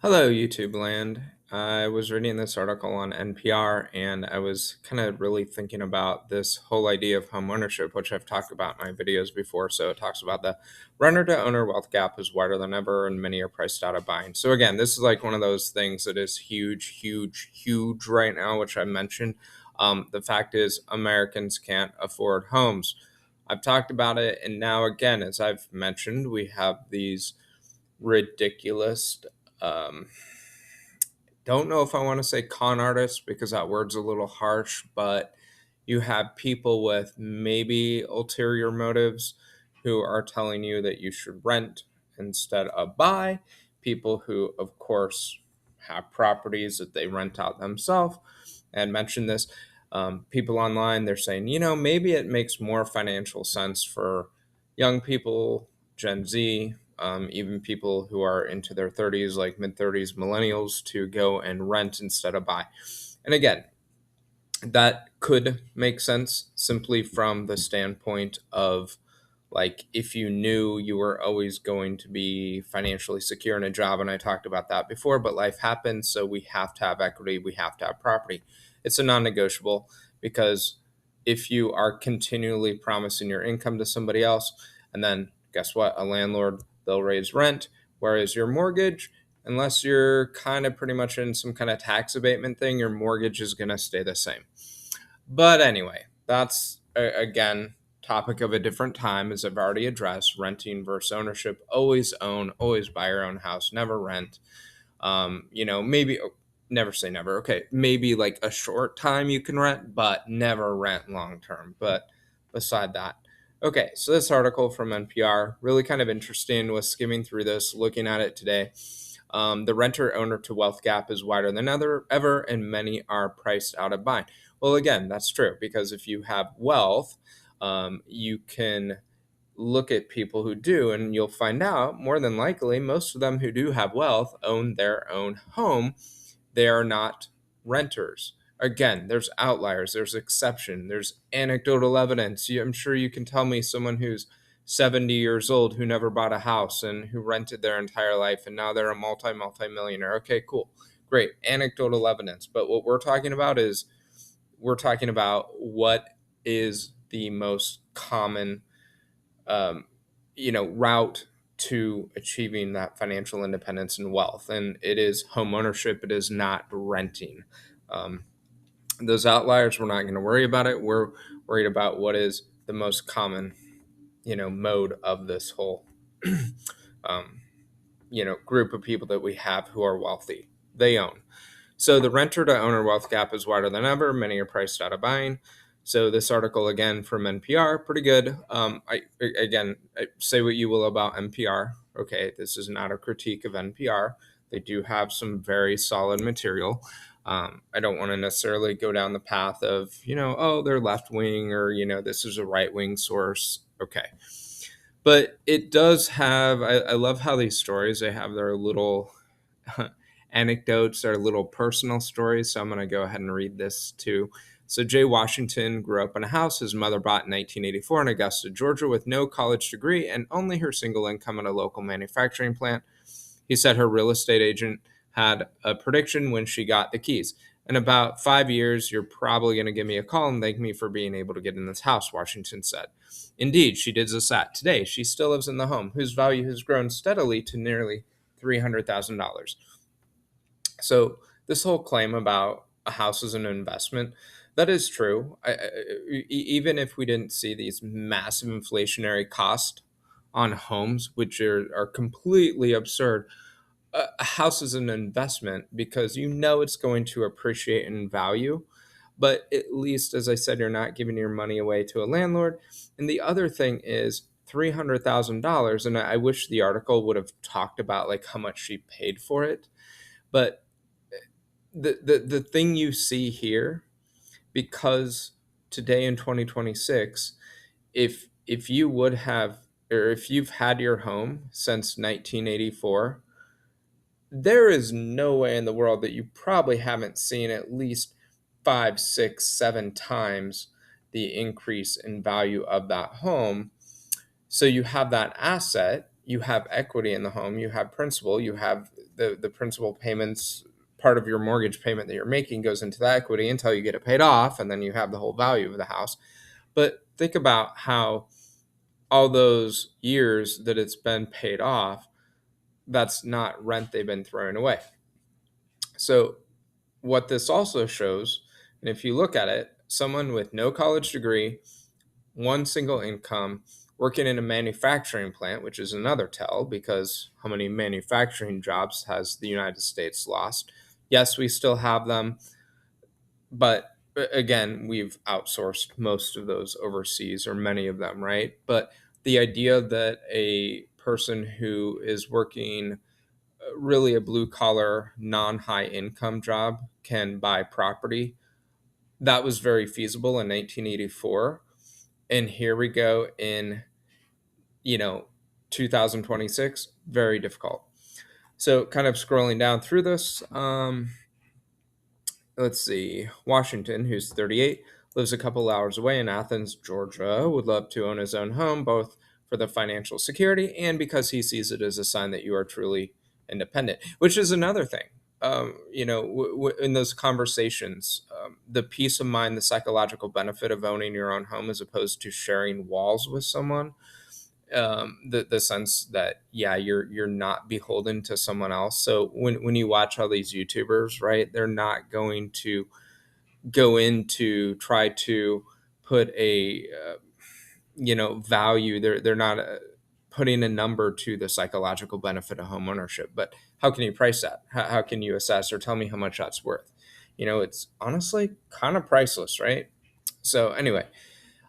Hello, YouTube land. I was reading this article on NPR and I was kind of really thinking about this whole idea of home ownership, which I've talked about in my videos before. So it talks about the renter to owner wealth gap is wider than ever and many are priced out of buying. So again, this is like one of those things that is huge, huge, huge right now, which I mentioned. The fact is, Americans can't afford homes. I've talked about it. And now, again, as I've mentioned, we have these ridiculous um, don't know if I want to say con artists because that word's a little harsh, but you have people with maybe ulterior motives who are telling you that you should rent instead of buy. People who, of course, have properties that they rent out themselves and mention this. People online, they're saying, maybe it makes more financial sense for young people, Gen Z, even people who are into their 30s, like mid 30s, millennials, to go and rent instead of buy. And again, that could make sense simply from the standpoint of like if you knew you were always going to be financially secure in a job, and I talked about that before, but life happens, so we have to have equity, we have to have property. It's a non-negotiable because if you are continually promising your income to somebody else, and then guess what, a landlord, they'll raise rent, whereas your mortgage, unless you're kind of pretty much in some kind of tax abatement thing, your mortgage is going to stay the same. But anyway, that's again topic of a different time, as I've already addressed. Renting versus ownership. Always own, always buy your own house, never rent. Maybe never say never. Okay, maybe like a short time you can rent, but never rent long term. But beside that, okay, so this article from NPR, really kind of interesting, was skimming through this, looking at it today. The renter owner to wealth gap is wider than ever, and many are priced out of buying. Well, again, that's true because if you have wealth, you can look at people who do, and you'll find out more than likely most of them who do have wealth own their own home. They are not renters. Again, there's outliers, there's exception, there's anecdotal evidence. I'm sure you can tell me someone who's 70 years old who never bought a house and who rented their entire life and now they're a multi-millionaire. Okay, cool. Great. Anecdotal evidence. But what we're talking about is we're talking about what is the most common route to achieving that financial independence and wealth, and it is home ownership. It is not renting. Those outliers, we're not going to worry about it. We're worried about what is the most common mode of this whole um, group of people that we have who are wealthy. They own. So the renter to owner wealth gap is wider than ever. Many are priced out of buying. So this article, again, from NPR, pretty good. I say what you will about NPR. Okay, this is not a critique of NPR. They do have some very solid material. I don't want to necessarily go down the path of, oh, they're left wing or, this is a right wing source. Okay. But it does have, I love how these stories, they have their little anecdotes, their little personal stories. So I'm going to go ahead and read this too. So Jay Washington grew up in a house his mother bought in 1984 in Augusta, Georgia, with no college degree and only her single income at a local manufacturing plant. He said her real estate agent had a prediction when she got the keys. In about 5 years, you're probably going to give me a call and thank me for being able to get in this house, Washington said. Indeed, she did just that. Today, she still lives in the home, whose value has grown steadily to nearly $300,000. So, this whole claim about a house as an investment, that is true. Even if we didn't see these massive inflationary costs on homes, which are completely absurd, a house is an investment because it's going to appreciate in value. But at least, as I said, you're not giving your money away to a landlord. And the other thing is $300,000. And I wish the article would have talked about like how much she paid for it. But the thing you see here, because today in 2026, if you would have, or if you've had your home since 1984, there is no way in the world that you probably haven't seen at least five, six, seven times the increase in value of that home. So you have that asset, you have equity in the home, you have principal, you have the principal payments, part of your mortgage payment that you're making goes into the equity until you get it paid off, and then you have the whole value of the house. But think about how all those years that it's been paid off, that's not rent they've been throwing away. So what this also shows, and if you look at it, someone with no college degree, one single income, working in a manufacturing plant, which is another tell because how many manufacturing jobs has the United States lost? Yes, we still have them, but again, we've outsourced most of those overseas, or many of them, right? But the idea that a person who is working really a blue collar, non high income job can buy property, that was very feasible in 1984. And here we go in, you know, 2026, very difficult. So, kind of scrolling down through this, let's see. Washington, who's 38, lives a couple hours away in Athens, Georgia, would love to own his own home, both for the financial security and because he sees it as a sign that you are truly independent, which is another thing. In those conversations, the peace of mind, the psychological benefit of owning your own home as opposed to sharing walls with someone, the sense that yeah, you're not beholden to someone else. So when you watch all these YouTubers, right, they're not going to go into try to put a value. They're not putting a number to the psychological benefit of home ownership. But how can you price that? How can you assess or tell me how much that's worth? It's honestly kind of priceless, right? So anyway,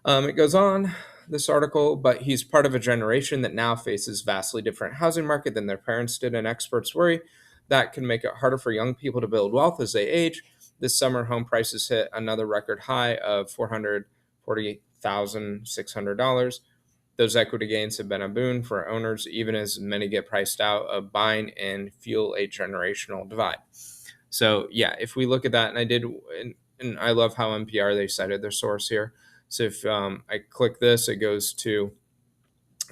it goes on, this article, but he's part of a generation that now faces vastly different housing market than their parents did, and experts worry that can make it harder for young people to build wealth as they age. This summer, home prices hit another record high of $448,600. Those equity gains have been a boon for owners, even as many get priced out of buying and fuel a generational divide. So yeah, if we look at that, and I love how NPR, they cited their source here. So if I click this, it goes to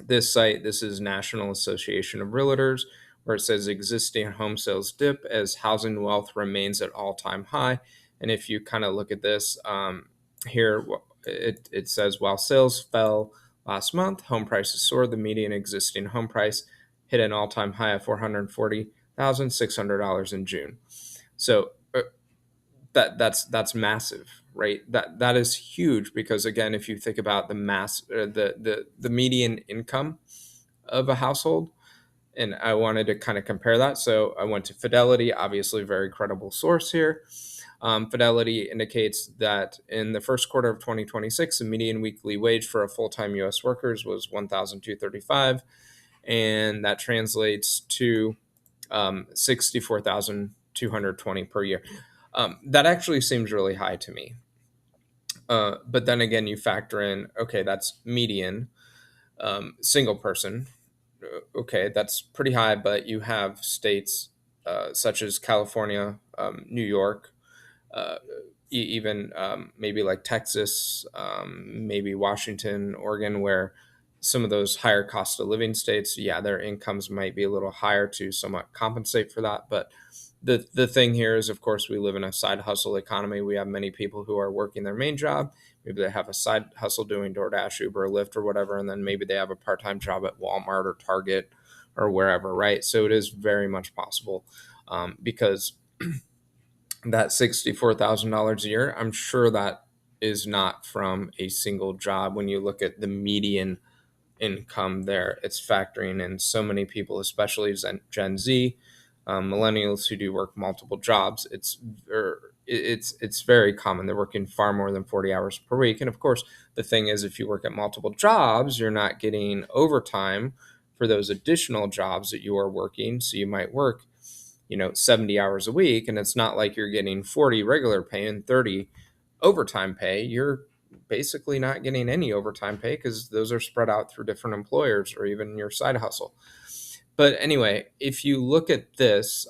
this site. This is National Association of Realtors, where it says existing home sales dip as housing wealth remains at all-time high. And if you kind of look at this here, it says while sales fell last month, home prices soared. The median existing home price hit an all-time high of $440,600 in June. So that's massive, right? That is huge because again, if you think about the median income of a household, and I wanted to kind of compare that, so I went to Fidelity, obviously very credible source here. Fidelity indicates that in the first quarter of 2026, the median weekly wage for a full-time U.S. workers was $1,235, and that translates to $64,220 per year. That actually seems really high to me. But then again, you factor in, okay, that's median, single person. Okay, that's pretty high, but you have states such as California, New York, uh, even maybe like Texas, maybe Washington, Oregon, where some of those higher cost of living states, yeah, their incomes might be a little higher to somewhat compensate for that. But the thing here is, of course, we live in a side hustle economy. We have many people who are working their main job. Maybe they have a side hustle doing DoorDash, Uber, Lyft, or whatever, and then maybe they have a part-time job at Walmart or Target or wherever, right? So it is very much possible because that $64,000 a year, I'm sure that is not from a single job. When you look at the median income there, it's factoring in so many people, especially Gen Z, millennials who do work multiple jobs. It's very common. They're working far more than 40 hours per week. And of course, the thing is, if you work at multiple jobs, you're not getting overtime for those additional jobs that you are working. So you might work 70 hours a week, and it's not like you're getting 40 regular pay and 30 overtime pay. You're basically not getting any overtime pay because those are spread out through different employers or even your side hustle. But anyway, if you look at this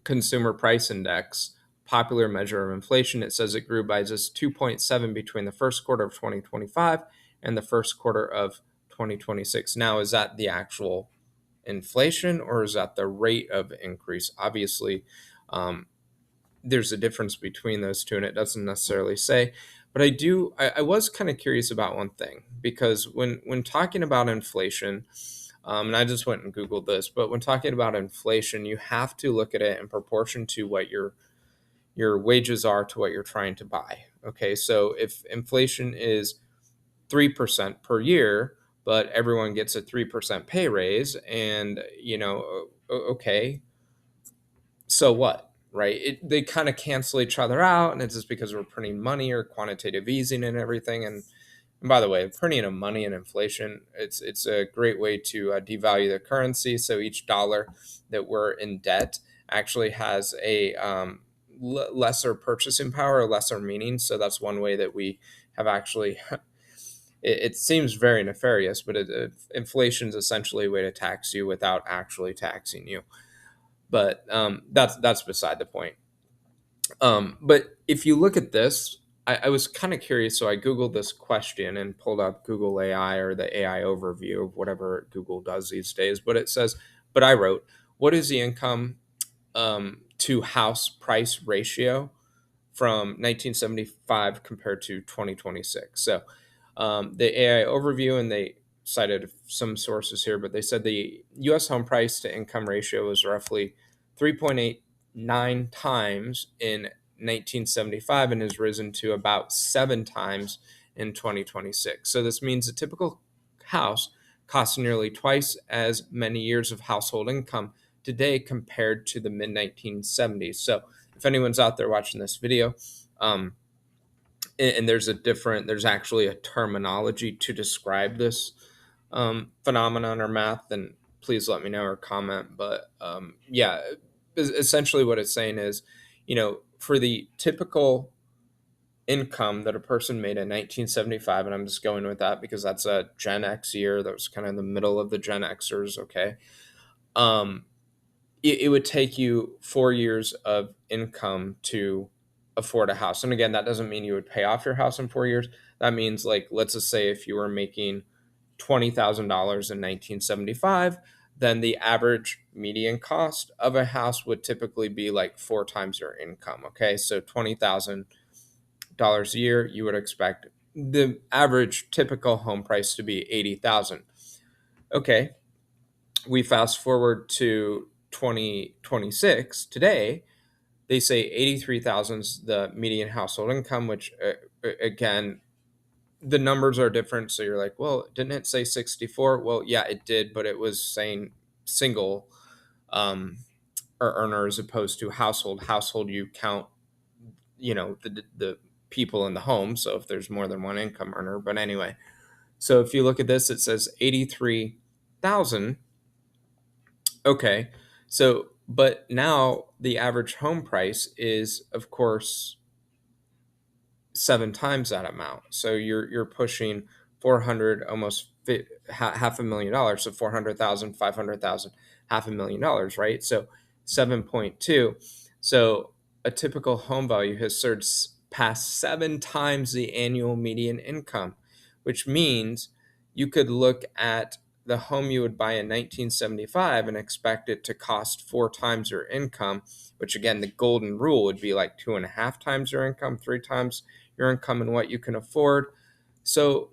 consumer price index, popular measure of inflation, it says it grew by just 2.7 between the first quarter of 2025 and the first quarter of 2026. Now, is that the actual inflation, or is that the rate of increase? Obviously, um, there's a difference between those two, and it doesn't necessarily say. But I was kind of curious about one thing, because when talking about inflation, and I just went and Googled this, but when talking about inflation, you have to look at it in proportion to what your wages are to what you're trying to buy. Okay, so if inflation is 3% per year, but everyone gets a 3% pay raise, and okay, so what, right? They kind of cancel each other out, and it's just because we're printing money or quantitative easing and everything. And by the way, printing of money and inflation, it's a great way to devalue the currency. So each dollar that we're in debt actually has a lesser purchasing power, or lesser meaning. So that's one way that we have actually. It seems very nefarious, but inflation is essentially a way to tax you without actually taxing you. But that's beside the point. But if you look at this, I was kind of curious, so I Googled this question and pulled up Google AI, or the AI overview of whatever Google does these days. But it says, but I wrote, what is the income to house price ratio from 1975 compared to 2026? So the AI overview, and they cited some sources here, but they said the U.S. home price to income ratio was roughly 3.89 times in 1975 and has risen to about 7 times in 2026. So this means a typical house costs nearly twice as many years of household income today compared to the mid 1970s. So if anyone's out there watching this video, um, and there's actually a terminology to describe this phenomenon or math, then please let me know or comment. But yeah, essentially what it's saying is, for the typical income that a person made in 1975, and I'm just going with that because that's a Gen X year, that was kind of in the middle of the Gen Xers. Okay. um, it would take you 4 years of income to afford a house. And again, that doesn't mean you would pay off your house in 4 years. That means, like, let's just say if you were making $20,000 in 1975, then the average median cost of a house would typically be like 4 times your income. Okay, so $20,000 a year, you would expect the average typical home price to be 80,000. Okay, we fast forward to 2026 today, they say 83,000 is the median household income, which again, the numbers are different. So you're like, well, didn't it say 64? Well, yeah, it did, but it was saying single um, or earner as opposed to household. Household, you count, the people in the home. So if there's more than one income earner, but anyway, so if you look at this, it says 83,000. Okay. So, but now the average home price is, of course, 7 times that amount. So you're pushing 400, almost half $1 million. So 400,000, 500,000, $500,000, right? So 7.2. So a typical home value has surged past 7 times the annual median income, which means you could look at the home you would buy in 1975 and expect it to cost 4 times your income, which again, the golden rule would be like 2.5 times your income, 3 times your income, and what you can afford. So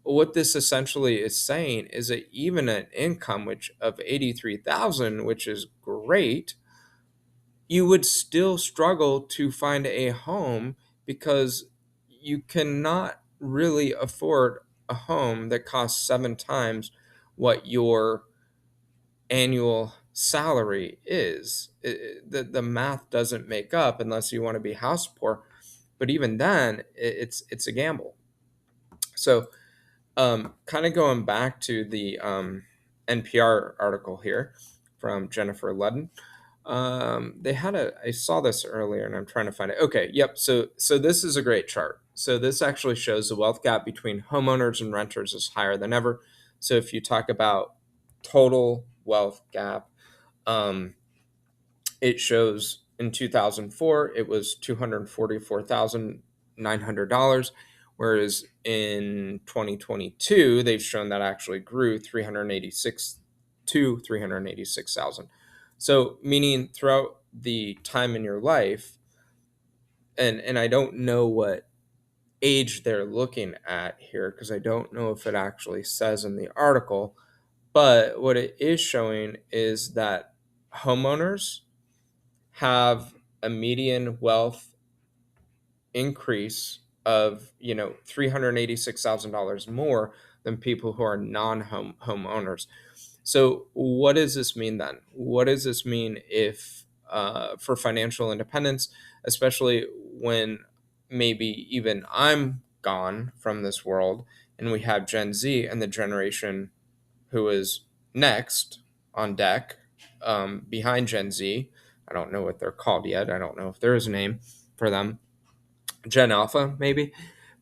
what this essentially is saying is that even an income which of 83,000, which is great, you would still struggle to find a home, because you cannot really afford a home that costs 7 times what your annual salary is. The math doesn't make up unless you want to be house poor, but even then, it's a gamble. So kind of going back to the NPR article here from Jennifer Ludden. They had I saw this earlier and I'm trying to find it. Okay, yep. So this is a great chart. So this actually shows the wealth gap between homeowners and renters is higher than ever. So if you talk about total wealth gap, um, it shows in 2004 it was $244,900, whereas in 2022 they've shown that actually grew to 386,000. So meaning throughout the time in your life, and I don't know what age they're looking at here because I don't know if it actually says in the article, but what it is showing is that homeowners have a median wealth increase of $386,000 more than people who are non-home homeowners. So what does this mean then? What does this mean if for financial independence, especially when maybe even I'm gone from this world and we have Gen Z and the generation who is next on deck behind Gen Z. I don't know what they're called yet. I don't know if there is a name for them. Gen Alpha, maybe.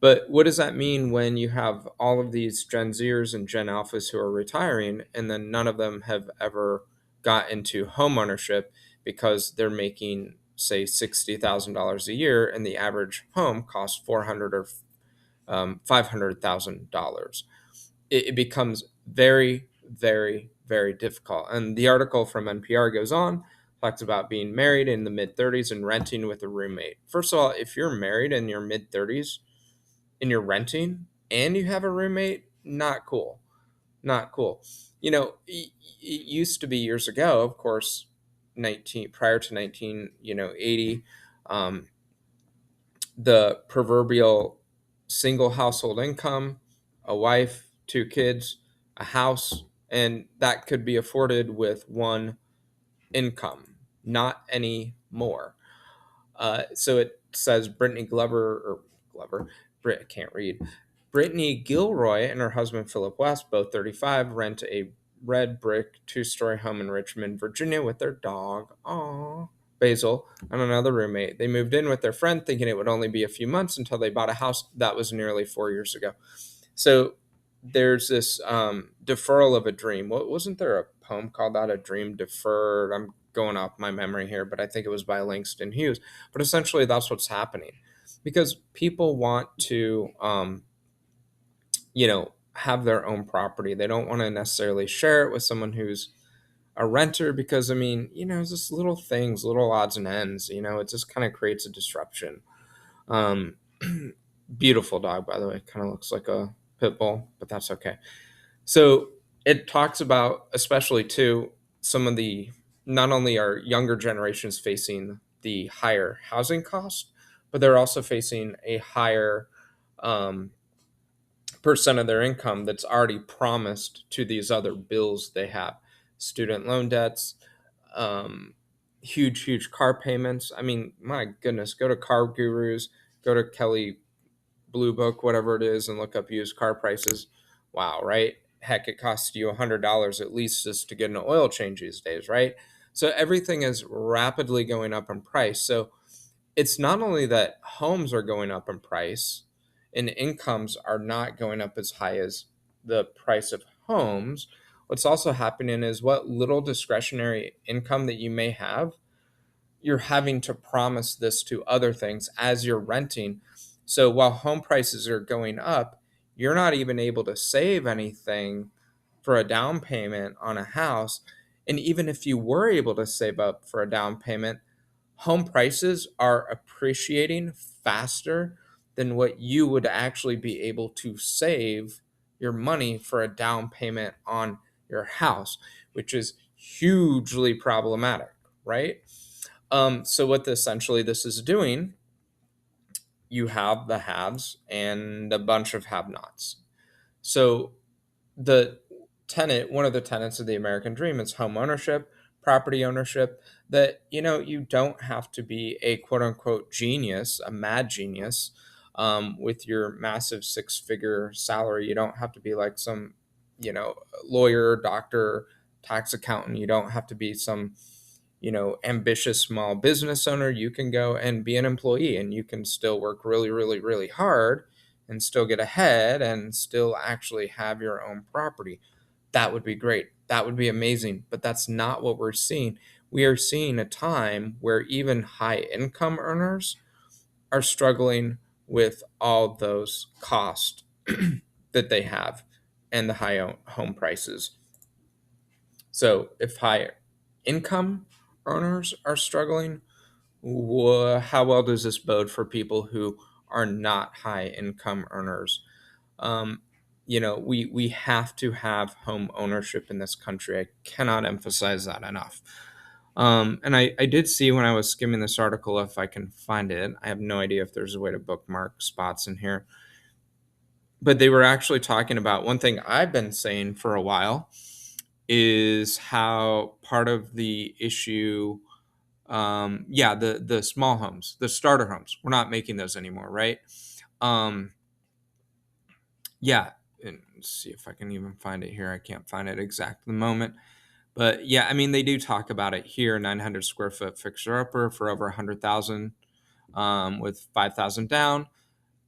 But what does that mean when you have all of these Gen Zers and Gen Alphas who are retiring, and then none of them have ever got into home ownership because they're making, say, $60,000 a year, and the average home costs $400,000 or $500,000? It becomes very, very, very difficult. And the article from NPR goes on, talks about being married in the mid 30s and renting with a roommate. First of all, if you're married in your mid 30s and you're renting and you have a roommate, not cool. Not cool. It used to be years ago, of course, 19 prior to 1980, um, the proverbial single household income, a wife, two kids, a house, and that could be afforded with one income, not any more. So it says Brittany Glover, Brit, I can't read. Brittany Gilroy and her husband Philip West, both 35, rent a red brick two-story home in Richmond, Virginia, with their dog, Basil, and another roommate. They moved in with their friend, thinking it would only be a few months until they bought a house. That was nearly 4 years ago. So there's this deferral of a dream. What wasn't there a poem called that? A dream deferred. I'm going off my memory here, but I think it was by Langston Hughes. But essentially, that's what's happening because people want to, have their own property. They don't want to necessarily share it with someone who's a renter because, I mean, it's just little things, little odds and ends. It just kind of creates a disruption. Um, Beautiful dog, by the way. Kind of looks like a pit bull, but that's okay. So it talks about, especially too, some of the, not only are younger generations facing the higher housing cost, but they're also facing a higher percent of their income that's already promised to these other bills they have, student loan debts, huge car payments. I mean, my goodness, go to Car Gurus, go to Kelly Blue Book, whatever it is, and look up used car prices. Wow, right? Heck, it costs you $100 at least just to get an oil change these days, right? So everything is rapidly going up in price. So it's not only that homes are going up in price and incomes are not going up as high as the price of homes. What's also happening is what little discretionary income that you may have, you're having to promise this to other things as you're renting. So while home prices are going up, you're not even able to save anything for a down payment on a house. And even if you were able to save up for a down payment, home prices are appreciating faster than what you would actually be able to save your money for a down payment on your house, which is hugely problematic, right? So what essentially this is doing, you have the haves and a bunch of have-nots. So the one of the tenets of the American dream is home ownership, property ownership, that, you don't have to be a quote unquote genius, a mad genius, with your massive six-figure salary. You don't have to be like some, lawyer, doctor, tax accountant. You don't have to be some, ambitious small business owner. You can go and be an employee and you can still work really, really, really hard and still get ahead and still actually have your own property. That would be great. That would be amazing. But that's not what we're seeing. We are seeing a time where even high income earners are struggling with all those costs that they have and the high home prices. So if high income earners are struggling, how well does this bode for people who are not high income earners? Um, we have to have home ownership in this country. I cannot emphasize that enough. And I did see when I was skimming this article, if I can find it, I have no idea if there's a way to bookmark spots in here, but they were actually talking about one thing I've been saying for a while is how part of the issue, yeah, the small homes, the starter homes, we're not making those anymore, right? Um, yeah, and let's see if I can even find it here. I can't find it exact at the moment. But yeah, I mean, they do talk about it here, 900 square foot fixer upper for over 100,000, with 5,000 down.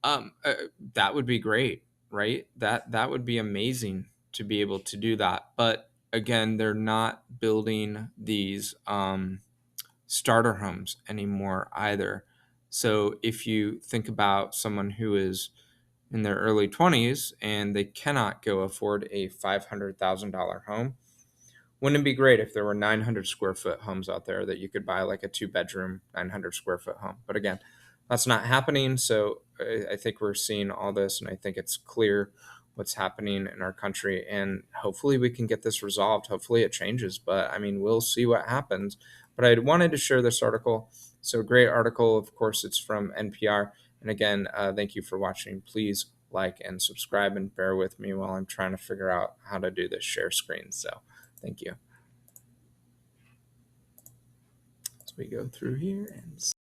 That would be great, right? That would be amazing to be able to do that. But again, they're not building these starter homes anymore either. So if you think about someone who is in their early 20s and they cannot go afford a $500,000 home, wouldn't it be great if there were 900 square foot homes out there that you could buy, like a 2 bedroom, 900 square foot home? But again, that's not happening. So I think we're seeing all this, and I think it's clear what's happening in our country. And hopefully we can get this resolved. Hopefully it changes. But I mean, we'll see what happens. But I wanted to share this article. So, great article. Of course, it's from NPR. And again, thank you for watching. Please like and subscribe and bear with me while I'm trying to figure out how to do this share screen. So, thank you. So we go through here and